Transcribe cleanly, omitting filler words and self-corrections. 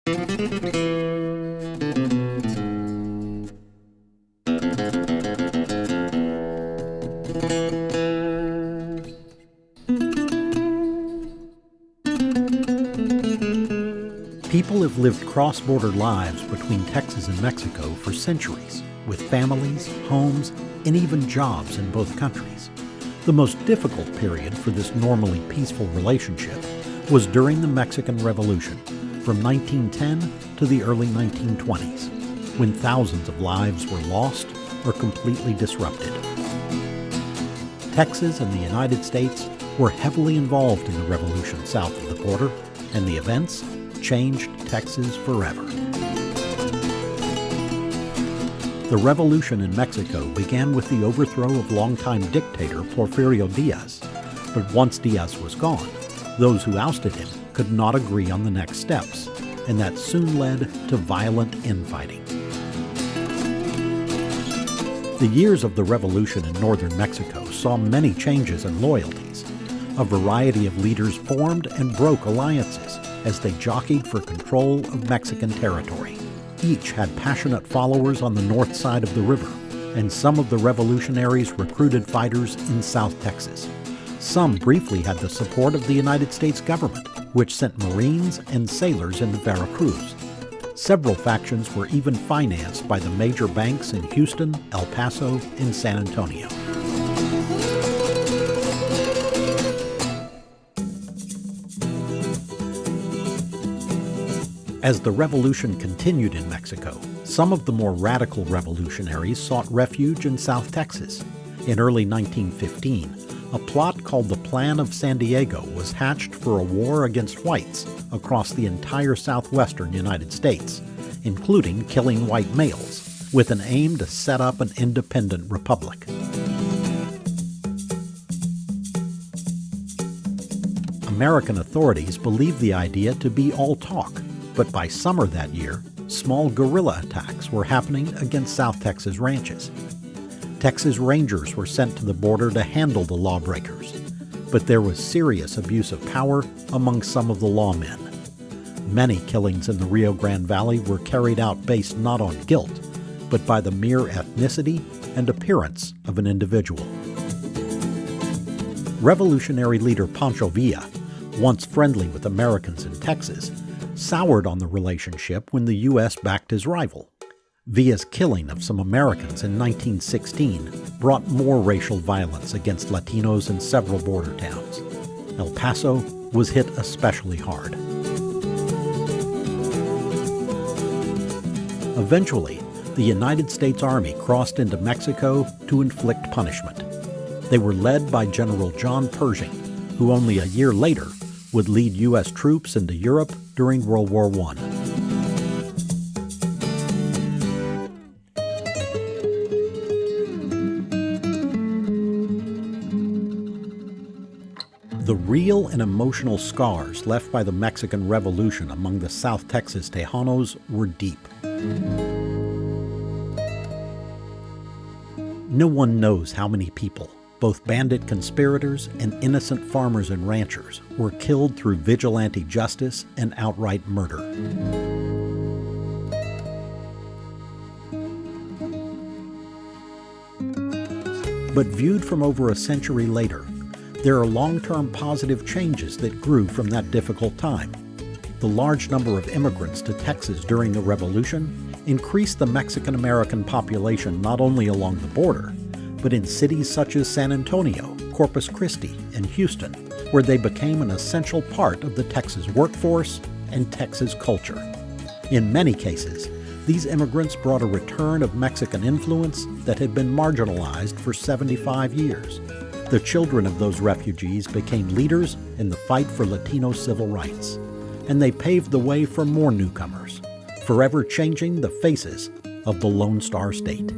People have lived cross-border lives between Texas and Mexico for centuries, with families, homes, and even jobs in both countries. The most difficult period for this normally peaceful relationship was during the Mexican Revolution, from 1910 to the early 1920s, when thousands of lives were lost or completely disrupted. Texas and the United States were heavily involved in the revolution south of the border, and the events changed Texas forever. The revolution in Mexico began with the overthrow of longtime dictator Porfirio Diaz, but once Diaz was gone, those who ousted him could not agree on the next steps, and that soon led to violent infighting. The years of the revolution in northern Mexico saw many changes and loyalties. A variety of leaders formed and broke alliances as they jockeyed for control of Mexican territory. Each had passionate followers on the north side of the river, and some of the revolutionaries recruited fighters in South Texas. Some briefly had the support of the United States government, which sent Marines and sailors into Veracruz. Several factions were even financed by the major banks in Houston, El Paso, and San Antonio. As the revolution continued in Mexico, some of the more radical revolutionaries sought refuge in South Texas. In early 1915, a plot called the Plan of San Diego was hatched for a war against whites across the entire southwestern United States, including killing white males, with an aim to set up an independent republic. American authorities believed the idea to be all talk, but by summer that year, small guerrilla attacks were happening against South Texas ranches. Texas Rangers were sent to the border to handle the lawbreakers, but there was serious abuse of power among some of the lawmen. Many killings in the Rio Grande Valley were carried out based not on guilt, but by the mere ethnicity and appearance of an individual. Revolutionary leader Pancho Villa, once friendly with Americans in Texas, soured on the relationship when the U.S. backed his rival. Villa's killing of some Americans in 1916 brought more racial violence against Latinos in several border towns. El Paso was hit especially hard. Eventually, the United States Army crossed into Mexico to inflict punishment. They were led by General John Pershing, who only a year later would lead U.S. troops into Europe during World War I. The real and emotional scars left by the Mexican Revolution among the South Texas Tejanos were deep. No one knows how many people, both bandit conspirators and innocent farmers and ranchers, were killed through vigilante justice and outright murder. But viewed from over a century later, there are long-term positive changes that grew from that difficult time. The large number of immigrants to Texas during the Revolution increased the Mexican-American population not only along the border, but in cities such as San Antonio, Corpus Christi, and Houston, where they became an essential part of the Texas workforce and Texas culture. In many cases, these immigrants brought a return of Mexican influence that had been marginalized for 75 years. The children of those refugees became leaders in the fight for Latino civil rights, and they paved the way for more newcomers, forever changing the faces of the Lone Star State.